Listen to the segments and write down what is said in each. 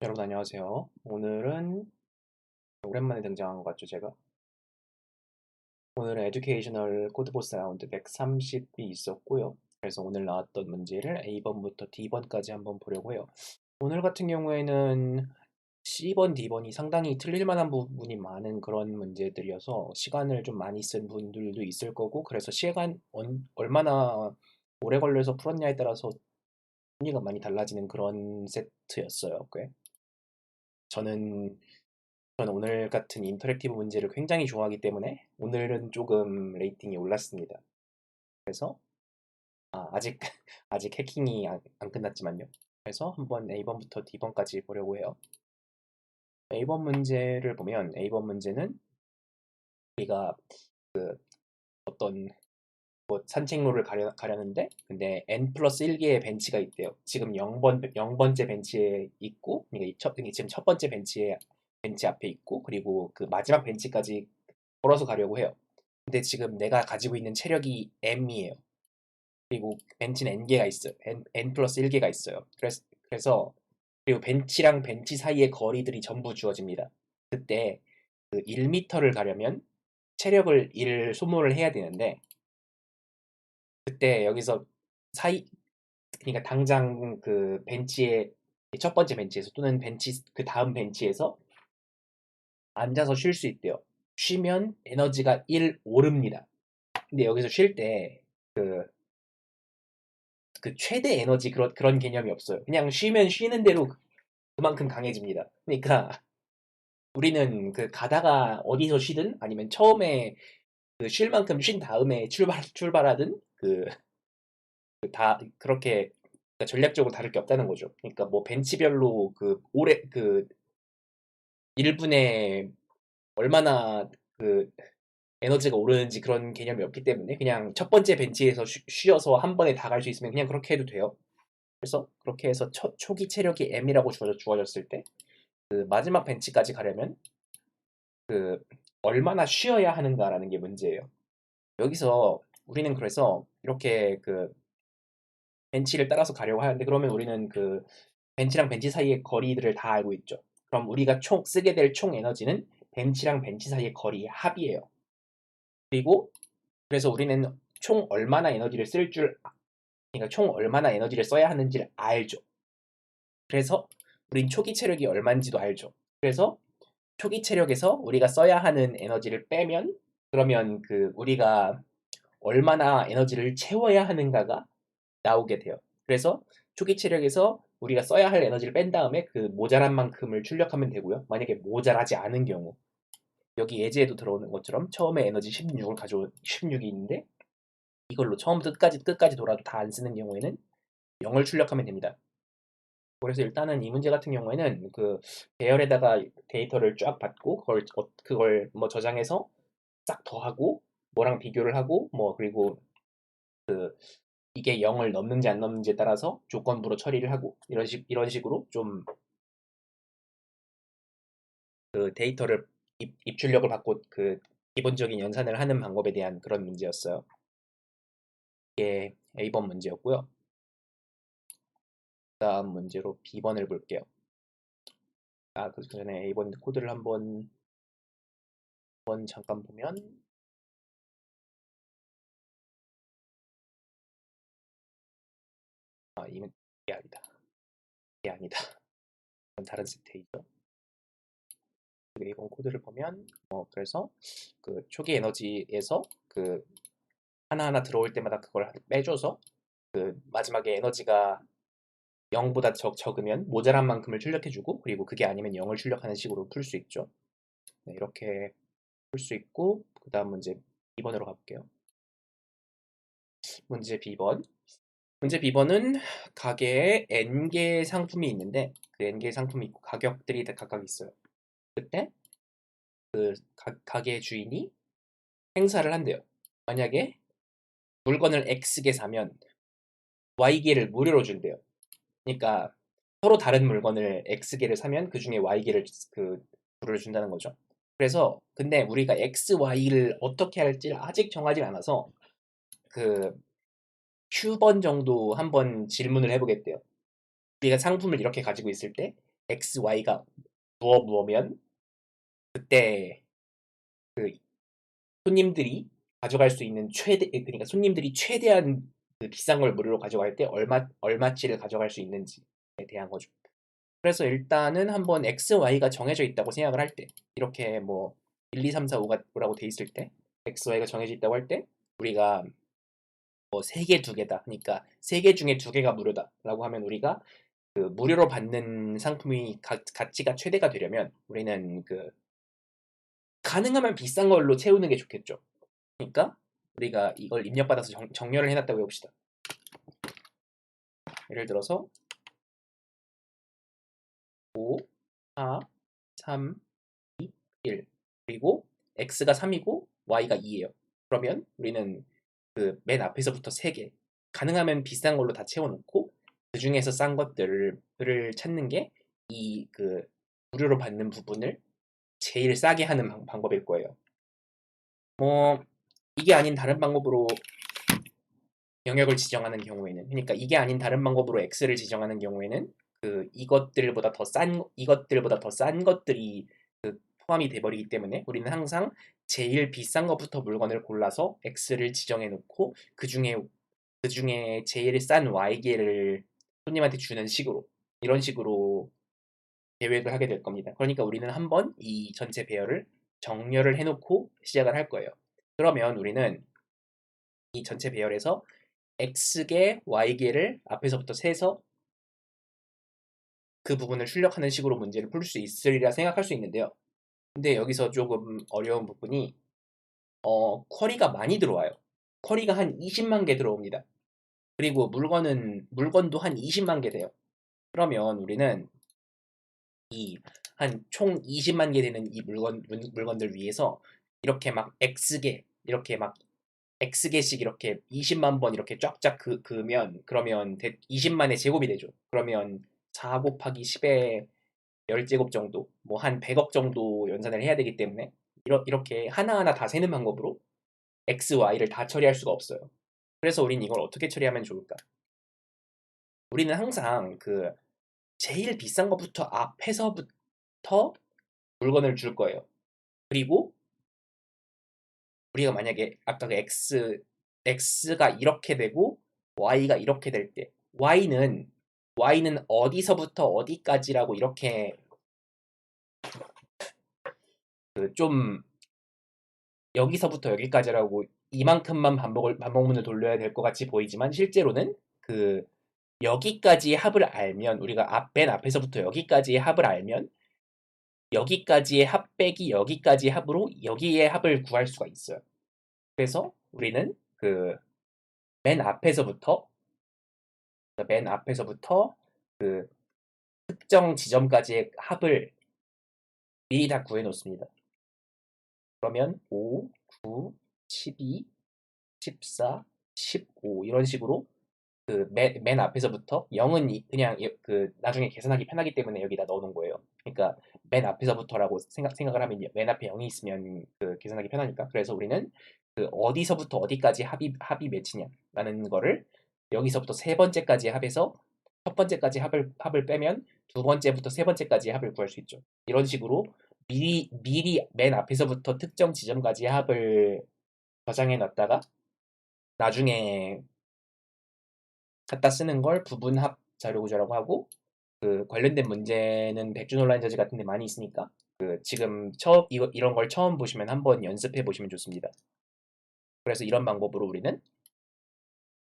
여러분 안녕하세요. 오늘은 오랜만에 등장한 것 같죠, 제가? 오늘은 에듀케이셔널 코드포스 라운드 130이 있었고요. 그래서 오늘 나왔던 문제를 A번부터 D번까지 한번 보려고 해요. 오늘 같은 경우에는 C번, D번이 상당히 틀릴 만한 부분이 많은 그런 문제들이어서 시간을 좀 많이 쓴 분들도 있을 거고, 그래서 얼마나 오래 걸려서 풀었냐에 따라서 순위가 많이 달라지는 그런 세트였어요, 꽤. 저는 저는 오늘 같은 인터랙티브 문제를 굉장히 좋아하기 때문에 오늘은 조금 레이팅이 올랐습니다. 그래서 아직 아직 해킹이 안 끝났지만요. 그래서 한번 A번부터 D번까지 보려고 해요. A번 문제를 보면 A번 문제는 우리가 어떤 뭐 산책로를 가려는데 근데 n 플러스 1개의 벤치가 있대요. 지금 0번째 벤치에 있고 그러니까 이게 지금 첫 번째 벤치 앞에 있고 그리고 그 마지막 벤치까지 걸어서 가려고 해요. 근데 지금 내가 가지고 있는 체력이 m이에요. 그리고 벤치는 n개가 있어요. n 플러스 1개가 있어요. 그래서 그리고 벤치랑 벤치 사이의 거리들이 전부 주어집니다. 그때 그 1m를 가려면 체력을 1 소모를 해야 되는데 그때 여기서 사이 그러니까 당장 그 벤치에 첫 번째 벤치에서 또는 벤치 그 다음 벤치에서 앉아서 쉴 수 있대요. 쉬면 에너지가 1 오릅니다. 근데 여기서 쉴 때 그 최대 에너지 그런 개념이 없어요. 그냥 쉬면 쉬는 대로 그만큼 강해집니다. 그러니까 우리는 그 가다가 어디서 쉬든 아니면 처음에 그 쉴 만큼 쉰 다음에 출발하든 다 그렇게 그러니까 전략적으로 다를 게 없다는 거죠. 그러니까 뭐 벤치별로 그 오래 그 1분에 얼마나 그 에너지가 오르는지 그런 개념이 없기 때문에 그냥 첫 번째 벤치에서 쉬어서 한 번에 다 갈 수 있으면 그냥 그렇게 해도 돼요. 그래서 그렇게 해서 초기 체력이 M이라고 주어졌을 때 그 마지막 벤치까지 가려면 그 얼마나 쉬어야 하는가라는 게 문제예요. 여기서 우리는 그래서 이렇게 그 벤치를 따라서 가려고 하는데 그러면 우리는 그 벤치랑 벤치 사이의 거리들을 다 알고 있죠. 그럼 우리가 총 쓰게 될 총 에너지는 벤치랑 벤치 사이의 거리의 합이에요. 그리고 그래서 우리는 총 얼마나 에너지를 그러니까 총 얼마나 에너지를 써야 하는지를 알죠. 그래서 우린 초기 체력이 얼마인지도 알죠. 그래서 초기 체력에서 우리가 써야 하는 에너지를 빼면 그러면 그 우리가 얼마나 에너지를 채워야 하는가가 나오게 돼요. 그래서 초기 체력에서 우리가 써야 할 에너지를 뺀 다음에 그 모자란 만큼을 출력하면 되고요. 만약에 모자라지 않은 경우 여기 예제에도 들어오는 것처럼 처음에 에너지 16을 가져온 16이 있는데 이걸로 처음부터 끝까지 돌아도 다 안 쓰는 경우에는 0을 출력하면 됩니다. 그래서 일단은 이 문제 같은 경우에는 그 배열에다가 데이터를 쫙 받고 그걸 뭐 저장해서 싹 더하고 뭐랑 비교를 하고 뭐 그리고 그 이게 0을 넘는지 안 넘는지에 따라서 조건부로 처리를 하고 이런 식으로 좀 그 데이터를 입출력을 받고 그 기본적인 연산을 하는 방법에 대한 그런 문제였어요. 이게 A번 문제였고요. 다음 문제로 B번을 볼게요. 그 전에 A번 코드를 한번 잠깐 보면 이게 아니다. 이게 아니다. 이건 다른 세트이죠. A번 코드를 보면 그래서 그 초기 에너지에서 그 하나하나 들어올 때마다 그걸 빼줘서 그 마지막에 에너지가 0보다 적으면 모자란 만큼을 출력해주고 그리고 그게 아니면 0을 출력하는 식으로 풀 수 있죠. 네, 이렇게 풀 수 있고 그 다음 문제 2번으로 가볼게요. 문제 B번. 문제 B번은 가게에 N개의 상품이 있는데 그 N개의 상품이 있고 가격들이 각각 있어요. 그때 그 가게 주인이 행사를 한대요. 만약에 물건을 X개 사면 Y개를 무료로 준대요. 그러니까 서로 다른 물건을 X개를 사면 그 중에 Y개를 무료로 준다는 거죠. 그래서 근데 우리가 X, Y를 어떻게 할지 아직 정하지 않아서 그 Q번 정도 한번 질문을 해보겠대요. 우리가 상품을 이렇게 가지고 있을 때 x, y가 무엇면 그때 그 손님들이 가져갈 수 있는 그러니까 손님들이 최대한 그 비싼 걸 무료로 가져갈 때 얼마치를 가져갈 수 있는지에 대한 거죠. 그래서 일단은 한번 x, y가 정해져 있다고 생각을 할 때, 이렇게 뭐 1, 2, 3, 4, 5라고 돼 있을 때, x, y가 정해져 있다고 할 때, 우리가 뭐 3개, 2개다. 그러니까 3개 중에 2개가 무료다라고 하면 우리가 그 무료로 받는 상품이 가치가 최대가 되려면 우리는 그 가능하면 비싼 걸로 채우는 게 좋겠죠. 그러니까 우리가 이걸 입력받아서 정렬을 해놨다고 해봅시다. 예를 들어서 5, 4, 3, 2, 1 그리고 x가 3이고 y가 2예요. 그러면 우리는 그 맨 앞에서부터 3개 가능하면 비싼 걸로 다 채워놓고 그 중에서 싼 것들을 찾는 게 이 그 무료로 받는 부분을 제일 싸게 하는 방법일 거예요. 뭐 이게 아닌 다른 방법으로 영역을 지정하는 경우에는, 그러니까 이게 아닌 다른 방법으로 x를 지정하는 경우에는 그 이것들보다 더 싼 것들이 그 포함이 돼버리기 때문에 우리는 항상 제일 비싼 것부터 물건을 골라서 x를 지정해 놓고 그 중에 제일 싼 y계를 손님한테 주는 식으로, 이런 식으로 계획을 하게 될 겁니다. 그러니까 우리는 한번 이 전체 배열을 정렬을 해놓고 시작을 할 거예요. 그러면 우리는 이 전체 배열에서 x계, y계를 앞에서부터 세서 그 부분을 출력하는 식으로 문제를 풀 수 있으리라 생각할 수 있는데요. 근데 여기서 조금 어려운 부분이 쿼리가 많이 들어와요. 쿼리가 한 20만 개 들어옵니다. 그리고 물건도 한 20만 개 돼요. 그러면 우리는 이 한 총 20만 개 되는 이 물건들 위해서 이렇게 막 이렇게 막 X개씩 이렇게 20만 번 이렇게 쫙쫙 그으면 그러면 20만의 제곱이 되죠. 그러면 4 곱하기 10의 10제곱 정도, 뭐 한 100억 정도 연산을 해야 되기 때문에 이렇게 하나하나 다 세는 방법으로 X, Y를 다 처리할 수가 없어요. 그래서 우린 이걸 어떻게 처리하면 좋을까? 우리는 항상 그 제일 비싼 것부터 앞에서부터 물건을 줄 거예요. 그리고 우리가 만약에 아까 그 x가 이렇게 되고 y가 이렇게 될 때 y는 어디서부터 어디까지라고 이렇게 그 좀 여기서부터 여기까지라고 이만큼만 반복문을 돌려야 될 것 같이 보이지만 실제로는 그 여기까지의 합을 알면 우리가 맨 앞에서부터 여기까지의 합을 알면 여기까지의 합 빼기 여기까지의 합으로 여기의 합을 구할 수가 있어요. 그래서 우리는 그 맨 앞에서부터 그 특정 지점까지의 합을 미리 다 구해 놓습니다. 그러면 5, 9, 12, 14, 15 이런 식으로 그 맨 앞에서부터 0은 그냥 그 나중에 계산하기 편하기 때문에 여기다 넣어 놓은 거예요. 그러니까 맨 앞에서부터라고 생각을 하면 맨 앞에 0이 있으면 그 계산하기 편하니까. 그래서 우리는 그 어디서부터 어디까지 합이 맺히냐라는 거를 여기서부터 세 번째까지 합해서 첫 번째까지 합을 빼면 두 번째부터 세 번째까지 합을 구할 수 있죠. 이런 식으로 미리 맨 앞에서부터 특정 지점까지 합을 저장해 놨다가 나중에 갖다 쓰는 걸 부분합 자료구조라고 하고, 그 관련된 문제는 백준 온라인 저지 같은 데 많이 있으니까 그 지금 이런 걸 처음 보시면 한번 연습해 보시면 좋습니다. 그래서 이런 방법으로 우리는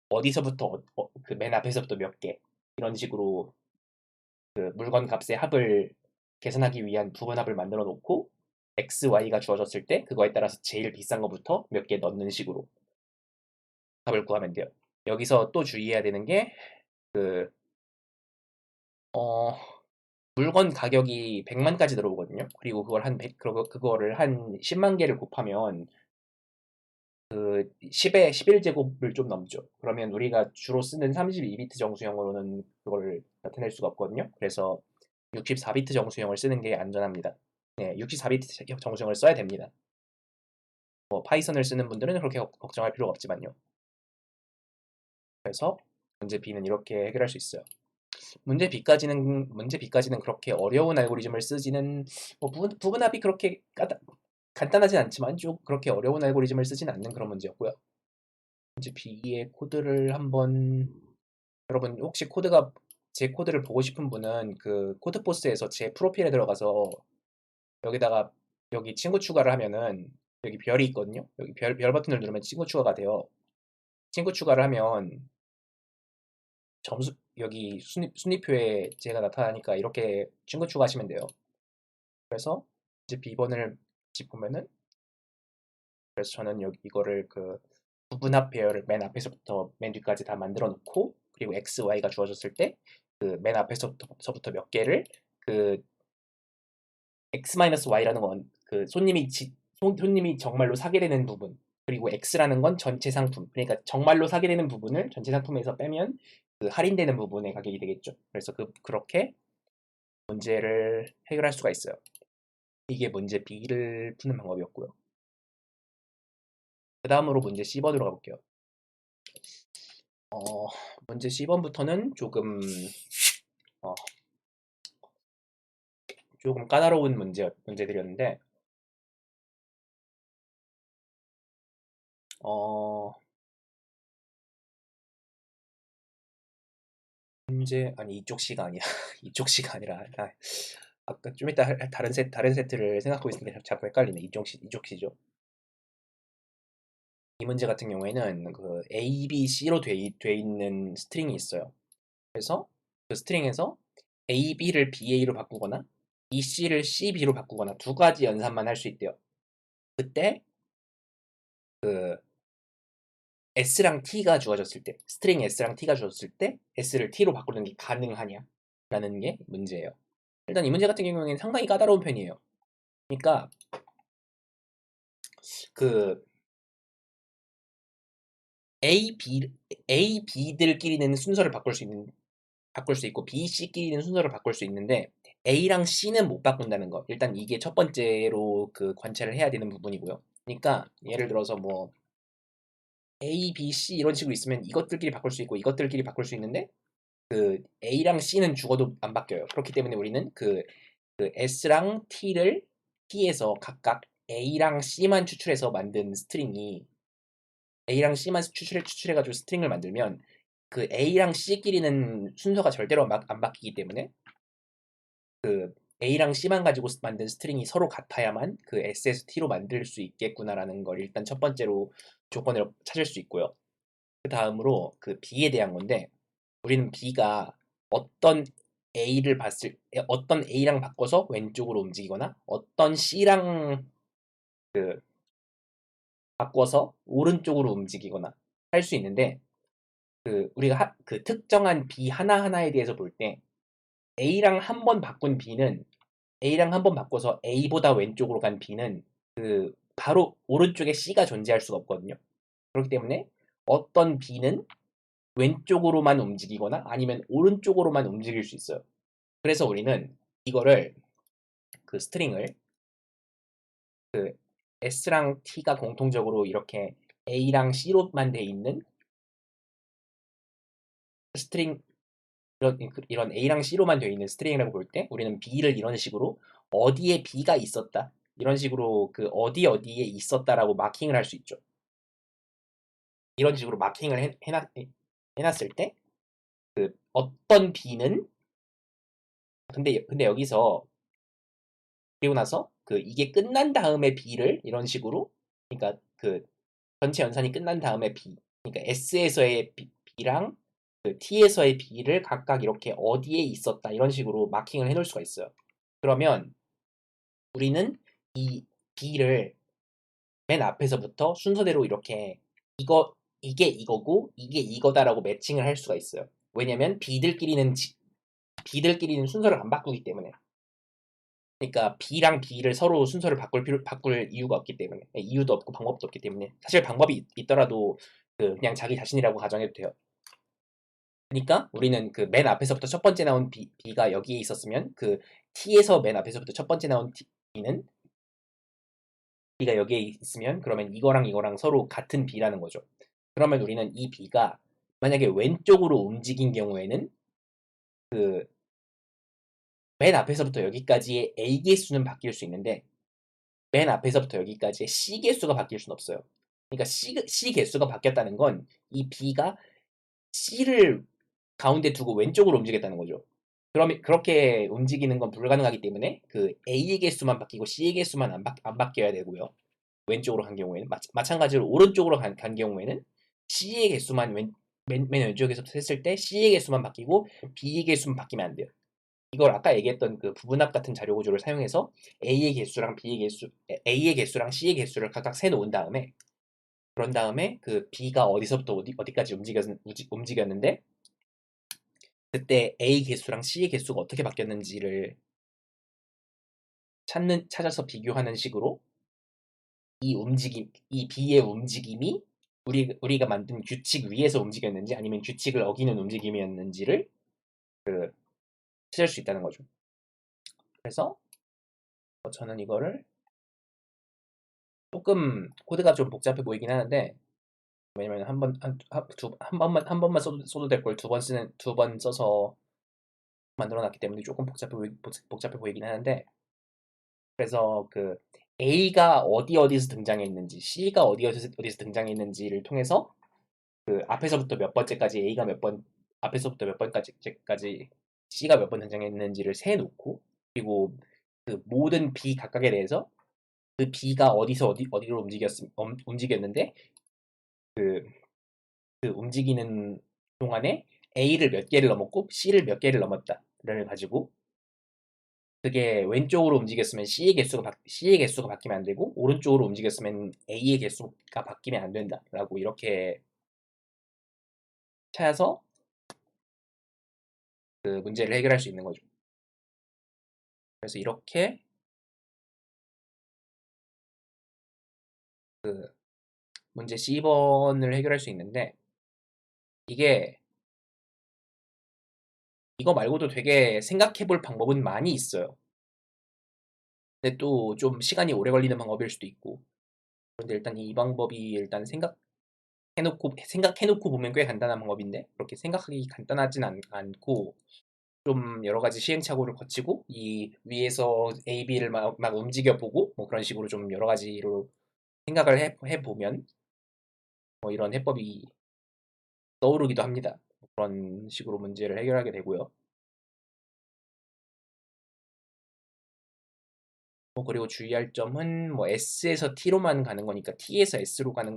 어디서부터 그 맨 앞에서부터 몇 개 이런 식으로 그 물건 값의 합을 계산하기 위한 부분합을 만들어 놓고 x, y가 주어졌을 때 그거에 따라서 제일 비싼 거부터 몇 개 넣는 식으로 합을 구하면 돼요. 여기서 또 주의해야 되는 게 그 물건 가격이 100만까지 들어오거든요. 그리고 그거를 한 10만 개를 곱하면 그 10의 11제곱을 좀 넘죠. 그러면 우리가 주로 쓰는 32비트 정수형으로는 그걸 나타낼 수가 없거든요. 그래서 64비트 정수형을 쓰는 게 안전합니다. 네, 64비트 정수형을 써야 됩니다. 뭐 파이썬을 쓰는 분들은 그렇게 걱정할 필요가 없지만요. 그래서 문제 B는 이렇게 해결할 수 있어요. 문제 B까지는 그렇게 어려운 알고리즘을 쓰지는 뭐 부분합이 그렇게 간단하진 않지만 좀 그렇게 어려운 알고리즘을 쓰지는 않는 그런 문제였고요. 문제 B의 코드를 한번 여러분 혹시 제 코드를 보고 싶은 분은 그 코드포스에서 제 프로필에 들어가서 여기다가 여기 친구 추가를 하면은 여기 별이 있거든요. 여기 별 버튼을 누르면 친구 추가가 돼요. 친구 추가를 하면 점수 여기 순위표에 제가 나타나니까 이렇게 친구 추가하시면 돼요. 그래서 이제 B번을 보면은 그래서 저는 여기 이거를 그 부분합 배열을 맨 앞에서부터 맨 뒤까지 다 만들어 놓고 그리고 X, Y가 주어졌을 때 그 맨 앞에서부터 몇 개를 그 X-Y라는 건 그 손님이 정말로 사게 되는 부분 그리고 X라는 건 전체 상품 그러니까 정말로 사게 되는 부분을 전체 상품에서 빼면 그 할인되는 부분의 가격이 되겠죠. 그래서 그렇게 문제를 해결할 수가 있어요. 이게 문제 B를 푸는 방법이었고요. 그 다음으로 문제 C번으로 가볼게요. 문제 C번부터는 어, 조금 까다로운 문제들이었는데, 어, 아니, 이쪽 C가 아니야. 이쪽 C가 아니라, 아까 좀 이따 다른 세트를 생각하고 있으니까 자꾸 헷갈리네. 이쪽 C죠. 이 문제 같은 경우에는 그 A, B, C로 돼 있는 스트링이 있어요. 그래서 그 스트링에서 A, B를 BA로 바꾸거나 B, C를 CB로 바꾸거나 두 가지 연산만 할 수 있대요. 그때 그 S랑 T가 주어졌을 때, 스트링 S랑 T가 주어졌을 때 S를 T로 바꾸는 게 가능하냐? 라는 게 문제예요. 일단 이 문제 같은 경우에는 상당히 까다로운 편이에요. 그러니까 그 A, B들끼리는 순서를 바꿀 수 있고 B, C끼리는 순서를 바꿀 수 있는데 A랑 C는 못 바꾼다는 거. 일단 이게 첫 번째로 그 관찰을 해야 되는 부분이고요. 그러니까 예를 들어서 뭐 A, B, C 이런 식으로 있으면 이것들끼리 바꿀 수 있고 이것들끼리 바꿀 수 있는데 그 A랑 C는 죽어도 안 바뀌어요. 그렇기 때문에 우리는 그 S랑 T에서 각각 A랑 C만 추출해서 만든 스트링이 A랑 C만 추출해가지고 스트링을 만들면 그 A랑 C끼리는 순서가 절대로 안 바뀌기 때문에 그 A랑 C만 가지고 만든 스트링이 서로 같아야만 그 S에서 T로 만들 수 있겠구나라는 걸 일단 첫 번째로 조건을 찾을 수 있고요. 그 다음으로 그 B에 대한 건데 우리는 B가 어떤 어떤 A랑 바꿔서 왼쪽으로 움직이거나 어떤 C랑 그 바꿔서 오른쪽으로 움직이거나 할 수 있는데 그 우리가 그 특정한 B 하나하나에 대해서 볼 때 A랑 한 번 바꾼 B는 A랑 한 번 바꿔서 A보다 왼쪽으로 간 B는 그 바로 오른쪽에 C가 존재할 수가 없거든요. 그렇기 때문에 어떤 B는 왼쪽으로만 움직이거나 아니면 오른쪽으로만 움직일 수 있어요. 그래서 우리는 이거를 그 스트링을 그 S랑 T가 공통적으로 이렇게 A랑 C로만 돼 있는 스트링 이런 A랑 C로만 되어 있는 스트링이라고 볼 때 우리는 B를 이런 식으로 어디에 B가 있었다 이런 식으로 그 어디에 있었다라고 마킹을 할 수 있죠. 이런 식으로 마킹을 해놨을 때 그 어떤 B는 근데 여기서 그리고 나서 그 이게 끝난 다음에 B를 이런 식으로 그러니까 그 전체 연산이 끝난 다음에 B 그러니까 S에서의 B랑 그 T에서의 B를 각각 이렇게 어디에 있었다 이런 식으로 마킹을 해놓을 수가 있어요. 그러면 우리는 이 B를 맨 앞에서부터 순서대로 이렇게 이게 이거고 이게 이거다라고 매칭을 할 수가 있어요. 왜냐면 B들끼리는 순서를 안 바꾸기 때문에. 그러니까 B랑 B를 서로 순서를 바꿀 이유가 없기 때문에 이유도 없고 방법도 없기 때문에 사실 방법이 있더라도 그냥 자기 자신이라고 가정해도 돼요. 그러니까 우리는 그 맨 앞에서부터 첫 번째 나온 B가 여기에 있었으면 그 T에서 맨 앞에서부터 첫 번째 나온 B는 B가 여기에 있으면 그러면 이거랑 서로 같은 B라는 거죠. 그러면 우리는 이 B가 만약에 왼쪽으로 움직인 경우에는 그 맨 앞에서부터 여기까지의 A 개수는 바뀔 수 있는데 맨 앞에서부터 여기까지의 C 개수가 바뀔 수는 없어요. 그러니까 C 개수가 바뀌었다는 건 이 B가 C를 가운데 두고 왼쪽으로 움직였다는 거죠. 그러면 그렇게 움직이는 건 불가능하기 때문에 그 A의 개수만 바뀌고 C의 개수만 안 바뀌어야 되고요. 왼쪽으로 간 경우에는 마찬가지로 오른쪽으로 간 경우에는 C의 개수만 맨 왼쪽에서 했을 때 C의 개수만 바뀌고 B의 개수만 바뀌면 안 돼요. 이걸 아까 얘기했던 그 부분합 같은 자료 구조를 사용해서 A의 개수랑 B의 개수, A의 개수랑 C의 개수를 각각 세 놓은 다음에 그런 다음에 그 B가 어디서부터 어디까지 움직였는데 그때 A 개수랑 C의 개수가 어떻게 바뀌었는지를 찾아서 비교하는 식으로 이 B의 움직임이 우리가 만든 규칙 위에서 움직였는지 아니면 규칙을 어기는 움직임이었는지를 찾을 수 있다는 거죠. 그래서 저는 이거를 조금 코드가 좀 복잡해 보이긴 하는데 왜냐면 한 번만 써도 될 걸 두 번 써서 만들어 놨기 때문에 조금 복잡해 보이긴 하는데 그래서 그 A가 어디서 등장했는지 C가 어디서 등장했는지를 통해서 그 앞에서부터 몇 번째까지 A가 앞에서부터 몇 번까지 C가 몇 번 등장했는지를 세 놓고 그리고 그 모든 B 각각에 대해서 그 B가 어디로 움직였는데 그, 그 움직이는 동안에 A를 몇 개를 넘었고 C를 몇 개를 넘었다를 가지고 그게 왼쪽으로 움직였으면 C의 개수가 바뀌면 안 되고 오른쪽으로 움직였으면 A의 개수가 바뀌면 안 된다라고 이렇게 찾아서 그 문제를 해결할 수 있는 거죠. 그래서 이렇게 그 문제 C번을 해결할 수 있는데 이게 이거 말고도 되게 생각해 볼 방법은 많이 있어요. 근데 또 좀 시간이 오래 걸리는 방법일 수도 있고 그런데 일단 이 방법이 일단 생각해놓고 보면 꽤 간단한 방법인데 그렇게 생각하기 간단하진 않고 좀 여러 가지 시행착오를 거치고 이 위에서 A, B를 막 움직여 보고 뭐 그런 식으로 좀 여러 가지로 생각을 해보면 뭐 이런 해법이 떠오르기도 합니다. 그런 식으로 문제를 해결하게 되고요. 뭐 그리고 주의할 점은 뭐 S에서 T로만 가는 거니까 T에서 S로 가는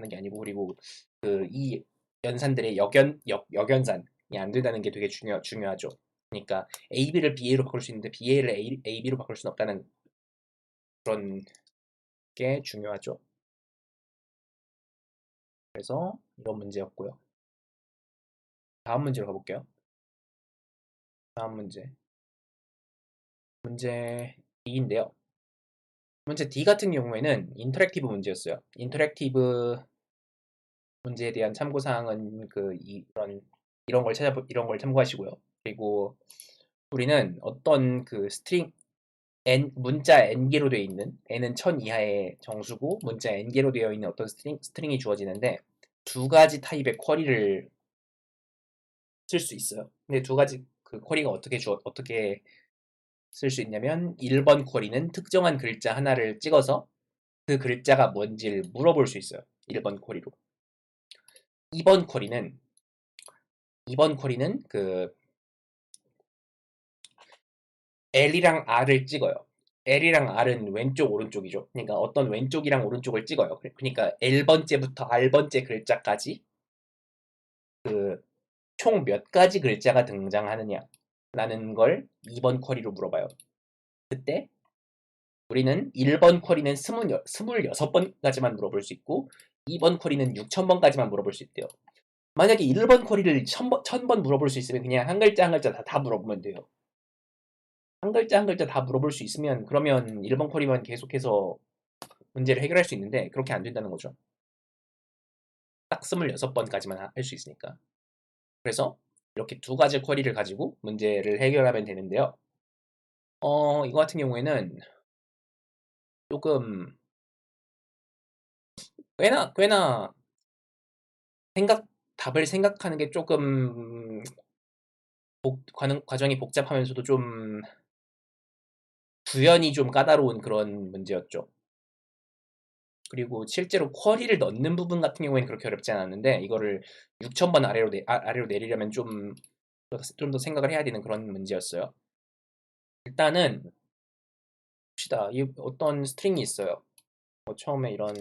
게 아니고 그리고 그 이 연산들의 역연산이 안 된다는 게 되게 중요하죠. 그러니까 AB를 BA로 바꿀 수 있는데 BA를 AB로 바꿀 수는 없다는 그런 게 중요하죠. 그래서 이런 문제였고요. 다음 문제로 가볼게요. 다음 문제 D인데요. 문제 D 같은 경우에는 인터랙티브 문제였어요. 인터랙티브 문제에 대한 참고 사항은 이런 걸 참고하시고요. 그리고 우리는 어떤 그 문자 n개로 되어 있는 n은 1000 이하의 정수고 문자 n개로 되어 있는 어떤 스트링이 주어지는데 두 가지 타입의 쿼리를 쓸 수 있어요. 근데 두 가지 그 쿼리가 어떻게 쓸 수 있냐면 1번 쿼리는 특정한 글자 하나를 찍어서 그 글자가 뭔지를 물어볼 수 있어요. 1번 쿼리로. 2번 쿼리는 2번 쿼리는 그 L이랑 R을 찍어요. L이랑 R은 왼쪽 오른쪽이죠. 그러니까 어떤 왼쪽이랑 오른쪽을 찍어요. 그러니까 L번째부터 R번째 글자까지 그 총 몇 가지 글자가 등장하느냐라는 걸 2번 쿼리로 물어봐요. 그때 우리는 1번 쿼리는 26번까지만 물어볼 수 있고 2번 쿼리는 6000번까지만 물어볼 수 있대요. 만약에 1번 쿼리를 1000번 물어볼 수 있으면 그냥 한 글자 한 글자 다 물어보면 돼요. 한 글자 한 글자 다 물어볼 수 있으면 그러면 1번 쿼리만 계속해서 문제를 해결할 수 있는데 그렇게 안 된다는 거죠. 딱 26번까지만 할 수 있으니까. 그래서 이렇게 두 가지 쿼리를 가지고 문제를 해결하면 되는데요. 이거 같은 경우에는 조금 꽤나 답을 생각하는 게 조금 과정이 복잡하면서도 좀 구현이 좀 까다로운 그런 문제였죠. 그리고 실제로 쿼리를 넣는 부분 같은 경우에는 그렇게 어렵지 않았는데 이거를 6,000번 아래로 내리려면 좀 더 생각을 해야 되는 그런 문제였어요. 일단은 봅시다. 이 어떤 스트링이 있어요. 처음에 이런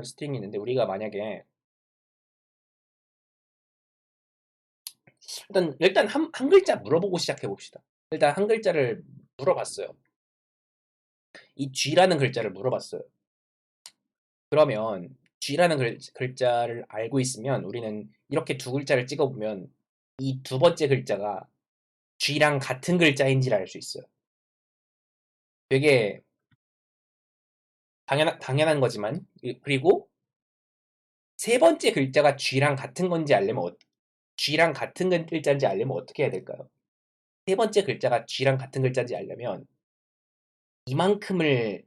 스트링이 있는데 우리가 만약에 일단 한 글자 물어보고 시작해 봅시다. 일단 한 글자를 물어봤어요. 이 G라는 글자를 물어봤어요. 그러면 G라는 글자를 알고 있으면 우리는 이렇게 두 글자를 찍어보면 이 두 번째 글자가 G랑 같은 글자인지를 알 수 있어요. 되게 당연한 거지만 그리고 세 번째 글자가 G랑 같은 건지 알려면 G랑 같은 글자인지 알려면 어떻게 해야 될까요? 세 번째 글자가 G랑 같은 글자인지 알려면 이만큼을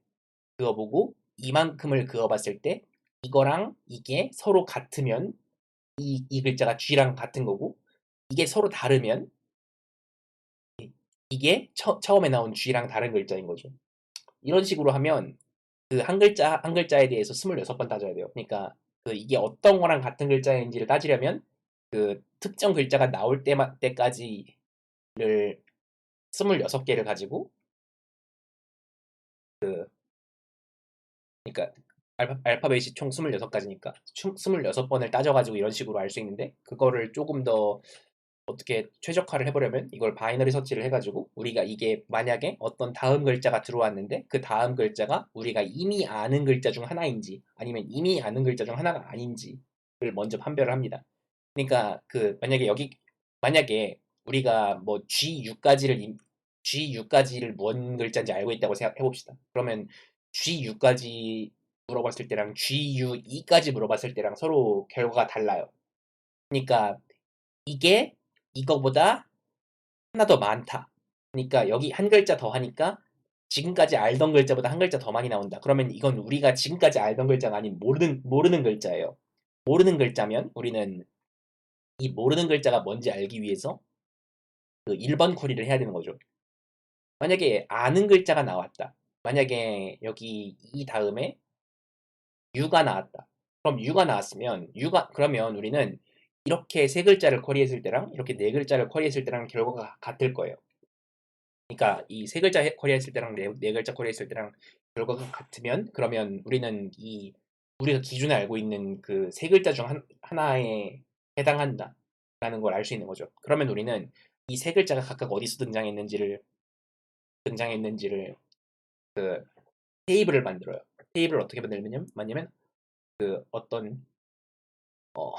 그어보고 이만큼을 그어봤을 때 이거랑 이게 서로 같으면 이 글자가 G랑 같은 거고 이게 서로 다르면 이게 처음에 나온 G랑 다른 글자인 거죠. 이런 식으로 하면 그 한 글자에 대해서 26번 따져야 돼요. 그러니까 그 이게 어떤 거랑 같은 글자인지를 따지려면 그 특정 글자가 나올 때까지를 26개를 가지고 그러니까 알파벳이 총 26가지니까 26번을 따져가지고 이런 식으로 알 수 있는데 그거를 조금 더 어떻게 최적화를 해보려면 이걸 바이너리 서치를 해가지고 우리가 이게 만약에 어떤 다음 글자가 들어왔는데 그 다음 글자가 우리가 이미 아는 글자 중 하나인지 아니면 이미 아는 글자 중 하나가 아닌지를 먼저 판별을 합니다. 그러니까 그 만약에 우리가 뭐 G6가지를 뭔 글자인지 알고 있다고 생각해 봅시다. 그러면 G6까지 물어봤을 때랑 GU2까지 물어봤을 때랑 서로 결과가 달라요. 그러니까 이게 이거보다 하나 더 많다. 그러니까 여기 한 글자 더 하니까 지금까지 알던 글자보다 한 글자 더 많이 나온다. 그러면 이건 우리가 지금까지 알던 글자가 아닌 모르는 글자예요. 모르는 글자면 우리는 이 모르는 글자가 뭔지 알기 위해서 그 1번 쿼리를 해야 되는 거죠. 만약에 아는 글자가 나왔다. 만약에 여기 이 다음에 U가 나왔다. 그럼 U가 나왔으면 그러면 우리는 이렇게 세 글자를 쿼리했을 때랑 이렇게 네 글자를 쿼리했을 때랑 결과가 같을 거예요. 그러니까 이 세 글자 쿼리했을 때랑 네 글자 쿼리했을 때랑 결과가 같으면 그러면 우리는 이 우리가 기존에 알고 있는 그 세 글자 중 하나에 해당한다라는 걸 알 수 있는 거죠. 그러면 우리는 이 세 글자가 각각 어디서 등장했는지를 그 테이블을 만들어요. 테이블을 어떻게 만들냐면 그 어떤 어,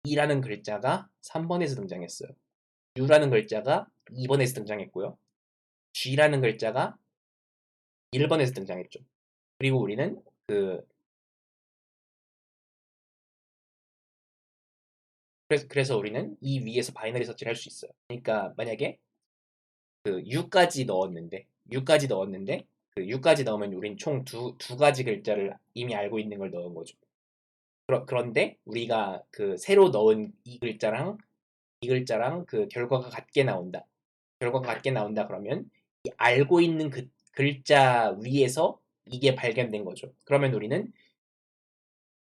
E라는 글자가 3번에서 등장했어요. U라는 글자가 2번에서 등장했고요. G라는 글자가 1번에서 등장했죠. 그리고 우리는 그래서 우리는 이 위에서 바이너리 서치를 할 수 있어요. 그러니까 만약에 그 U까지 넣었는데 그 U까지 넣으면 우린 총 두 가지 글자를 이미 알고 있는 걸 넣은 거죠. 그런데 우리가 그 새로 넣은 이 글자랑 그 결과가 같게 나온다. 결과가 같게 나온다 그러면 이 알고 있는 그 글자 위에서 이게 발견된 거죠. 그러면 우리는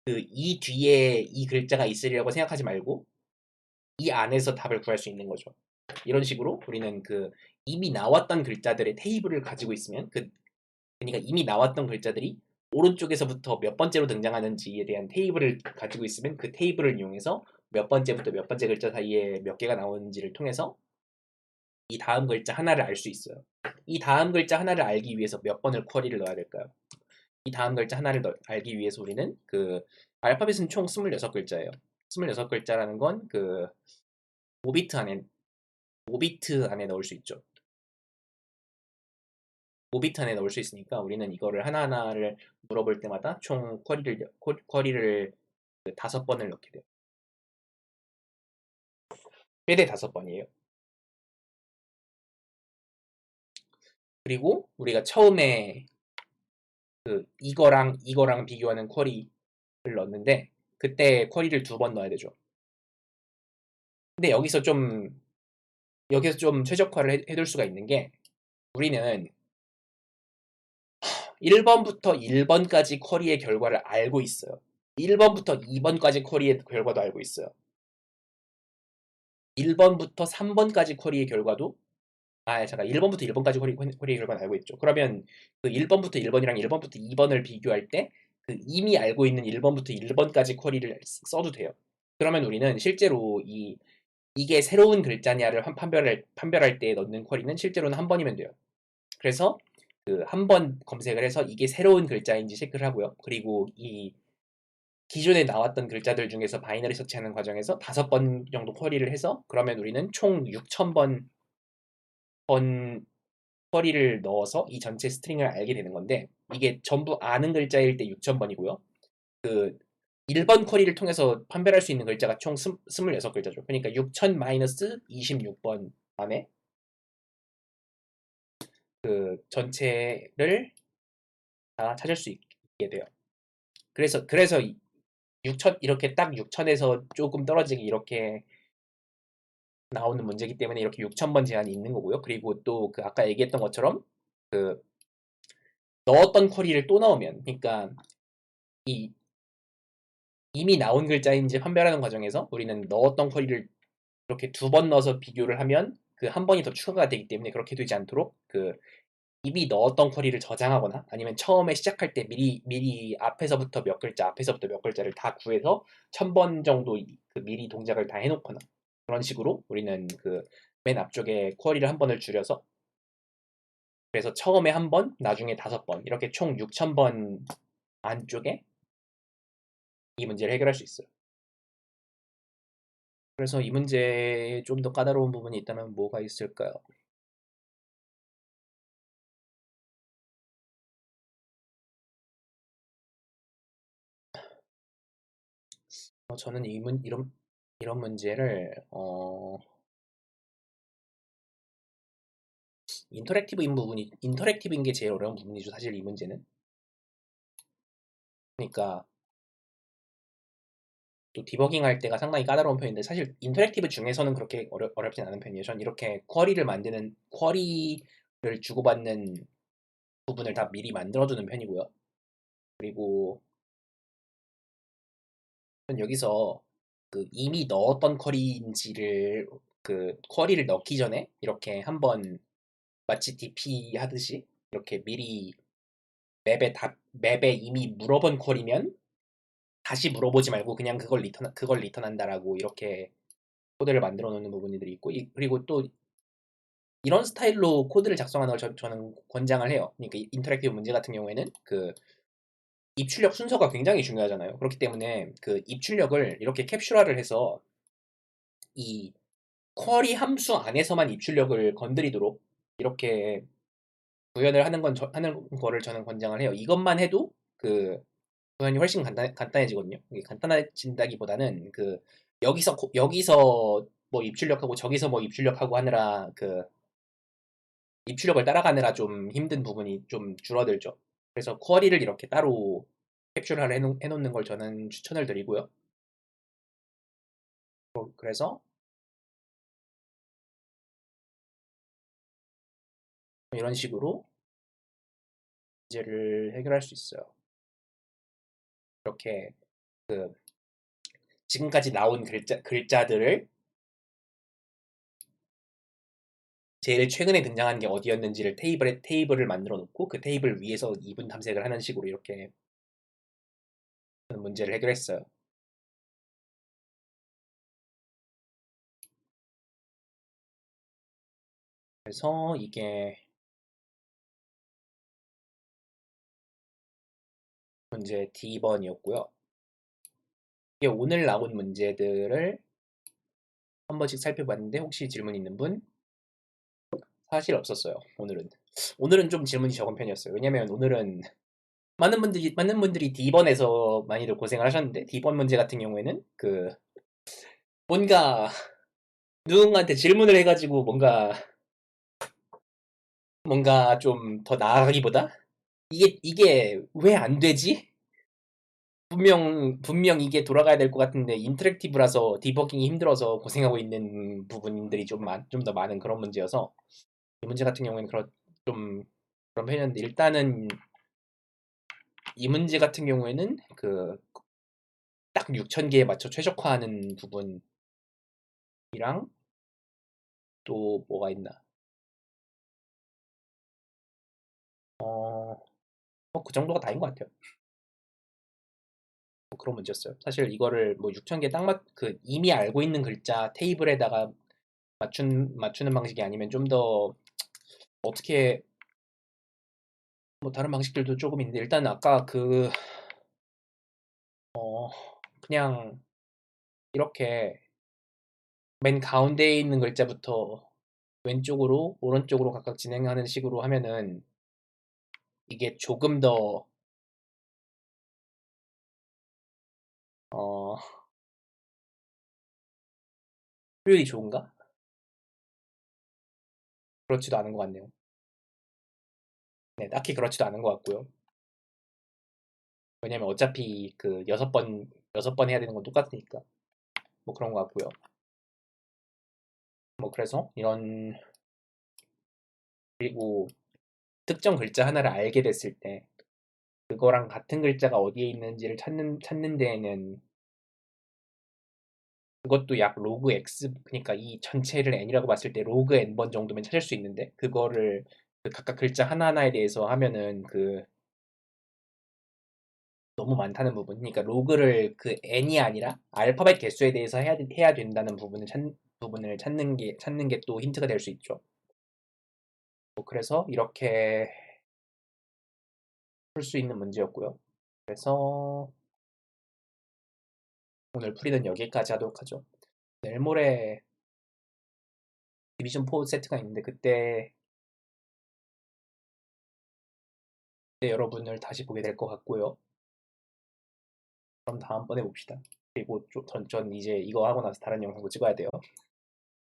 그 이 뒤에 이 글자가 있으리라고 생각하지 말고 이 안에서 답을 구할 수 있는 거죠. 이런 식으로 우리는 그 이미 나왔던 글자들의 테이블을 가지고 있으면 그러니까 이미 나왔던 글자들이 오른쪽에서부터 몇 번째로 등장하는지에 대한 테이블을 가지고 있으면 그 테이블을 이용해서 몇 번째부터 몇 번째 글자 사이에 몇 개가 나오는지를 통해서 이 다음 글자 하나를 알 수 있어요. 이 다음 글자 하나를 알기 위해서 몇 번을 쿼리를 넣어야 될까요? 이 다음 글자 하나를 알기 위해서 우리는 그 알파벳은 총 26글자예요. 26글자라는 건 그 5비트 안에 5비트 안에 넣을 수 있죠. 5비트 안에 넣을 수 있으니까 우리는 이거를 하나하나를 물어볼 때마다 총 쿼리를 그 5번을 넣게 돼요. 최대 5번이에요. 그리고 우리가 처음에 그 이거랑 비교하는 쿼리를 넣었는데 그때 쿼리를 2번 넣어야 되죠. 근데 여기서 좀 최적화를 해둘 수가 있는 게, 우리는 1번부터 1번까지 쿼리의 결과를 알고 있어요. 1번부터 2번까지 쿼리의 결과도 알고 있어요. 1번부터 3번까지 쿼리의 결과도, 잠깐, 1번부터 1번까지 쿼리의 결과는 알고 있죠. 그러면 그 1번부터 1번이랑 1번부터 2번을 비교할 때 그 이미 알고 있는 1번부터 1번까지 쿼리를 써도 돼요. 그러면 우리는 실제로 이게 새로운 글자냐를 판별할 때 넣는 쿼리는 실제로는 한 번이면 돼요. 그래서 그 한 번 검색을 해서 이게 새로운 글자인지 체크를 하고요. 그리고 이 기존에 나왔던 글자들 중에서 바이너리 서치하는 과정에서 5번 정도 쿼리를 해서, 그러면 우리는 총 6,000번 쿼리를 넣어서 이 전체 스트링을 알게 되는 건데, 이게 전부 아는 글자일 때 6,000번이고요. 그 1번 쿼리를 통해서 판별할 수 있는 글자가 총 26글자죠. 그러니까 6,000-26번 안에 그 전체를 다 찾을 수 있게 돼요. 그래서 6,000, 이렇게 딱 6,000에서 조금 떨어지게 이렇게 나오는 문제이기 때문에 이렇게 6,000번 제한이 있는 거고요. 그리고 또 그 아까 얘기했던 것처럼 그 넣었던 쿼리를 또 넣으면, 그러니까 이 이미 나온 글자인지 판별하는 과정에서 우리는 넣었던 쿼리를 이렇게 2번 넣어서 비교를 하면 그 한 번이 더 추가가 되기 때문에, 그렇게 되지 않도록 그 이미 넣었던 쿼리를 저장하거나, 아니면 처음에 시작할 때 미리 앞에서부터 몇 글자를 다 구해서 1,000번 정도 그 미리 동작을 다 해놓거나, 그런 식으로 우리는 그 맨 앞쪽에 쿼리를 한 번을 줄여서, 그래서 처음에 한 번, 나중에 5번, 이렇게 총 6,000번 안쪽에 이 문제를 해결할 수 있어요. 그래서 이 문제에 좀 더 까다로운 부분이 있다면 뭐가 있을까요? 저는 이런 문제를 인터랙티브인 게 제일 어려운 부분이죠. 사실 이 문제는. 그러니까 또 디버깅 할 때가 상당히 까다로운 편인데, 사실 인터랙티브 중에서는 그렇게 어렵진 않은 편이에요. 전 이렇게 쿼리를 주고받는 부분을 다 미리 만들어두는 편이고요. 그리고 전 여기서 그 이미 넣었던 쿼리인지를, 그 쿼리를 넣기 전에 이렇게 한번 마치 DP 하듯이 이렇게 미리 맵에 이미 물어본 쿼리면 다시 물어보지 말고 그냥 그걸 리턴한다라고 이렇게 코드를 만들어 놓는 부분들이 있고, 그리고 또 이런 스타일로 코드를 작성하는 걸 저는 권장을 해요. 그러니까 인터랙티브 문제 같은 경우에는 그 입출력 순서가 굉장히 중요하잖아요. 그렇기 때문에 그 입출력을 이렇게 캡슐화를 해서 이 쿼리 함수 안에서만 입출력을 건드리도록 이렇게 구현을 하는 거를 저는 권장을 해요. 이것만 해도 그 구현이 훨씬 간단해지거든요. 이게 간단해진다기보다는 그 여기서 뭐 입출력하고 저기서 뭐 입출력하고 하느라 그 입출력을 따라가느라 좀 힘든 부분이 좀 줄어들죠. 그래서 쿼리를 이렇게 따로 캡슐화를 해놓는 걸 저는 추천을 드리고요. 그래서 이런 식으로 문제를 해결할 수 있어요. 이렇게 그 지금까지 나온 글자들을 제일 최근에 등장한 게 어디였는지를 테이블을 만들어 놓고 그 테이블 위에서 이분 탐색을 하는 식으로 이렇게 문제를 해결했어요. 그래서 이게 문제 D번이었고요. 이게 오늘 나온 문제들을 한 번씩 살펴봤는데, 혹시 질문 있는 분? 사실 없었어요. 오늘은 좀 질문이 적은 편이었어요. 왜냐면 오늘은 많은 분들이 D번에서 많이들 고생을 하셨는데, D번 문제 같은 경우에는 그 뭔가 누군가한테 질문을 해가지고 뭔가 좀 더 나아가기보다 이게 왜 안 되지? 분명 이게 돌아가야 될 것 같은데 인터랙티브라서 디버깅이 힘들어서 고생하고 있는 부분들이 좀 더 많은 그런 문제여서 이 문제 같은 경우에는 좀 그런 편이었는데 일단은 이 문제 같은 경우에는 그 딱 6,000개에 맞춰 최적화하는 부분이랑 또 뭐가 있나? 뭐 그 정도가 다인 것 같아요. 뭐 그런 문제였어요. 사실 이거를 뭐 6,000개 그 이미 알고 있는 글자 테이블에다가 맞추는 방식이 아니면 좀 더 어떻게 뭐 다른 방식들도 조금 있는데 일단 아까 어, 그냥 이렇게 맨 가운데에 있는 글자부터 왼쪽으로 오른쪽으로 각각 진행하는 식으로 하면은 이게 조금 더 어, 효율이 좋은가? 그렇지도 않은 것 같네요. 네, 딱히 그렇지도 않은 것 같고요. 왜냐면 어차피 그 6번 해야 되는 건 똑같으니까. 뭐 그런 것 같고요. 뭐 그래서 그리고 특정 글자 하나를 알게 됐을 때 그거랑 같은 글자가 어디에 있는지를 찾는 데에는 그것도 약 로그 x, 그러니까 이 전체를 n이라고 봤을 때 로그 n번 정도면 찾을 수 있는데 그거를 그 각각 글자 하나하나에 대해서 하면은 너무 많다는 부분. 그러니까 로그를 그 n이 아니라 알파벳 개수에 대해서 해야 된다는 부분을 찾는 게 또 힌트가 될 수 있죠. 뭐 그래서 이렇게 풀 수 있는 문제였고요. 그래서 오늘 풀이는 여기까지 하도록 하죠. 내일 모레 디비전 4 세트가 있는데 그때 여러분을 다시 보게 될 것 같고요. 그럼 다음번에 봅시다. 그리고 전 이제 이거 하고 나서 다른 영상도 찍어야 돼요.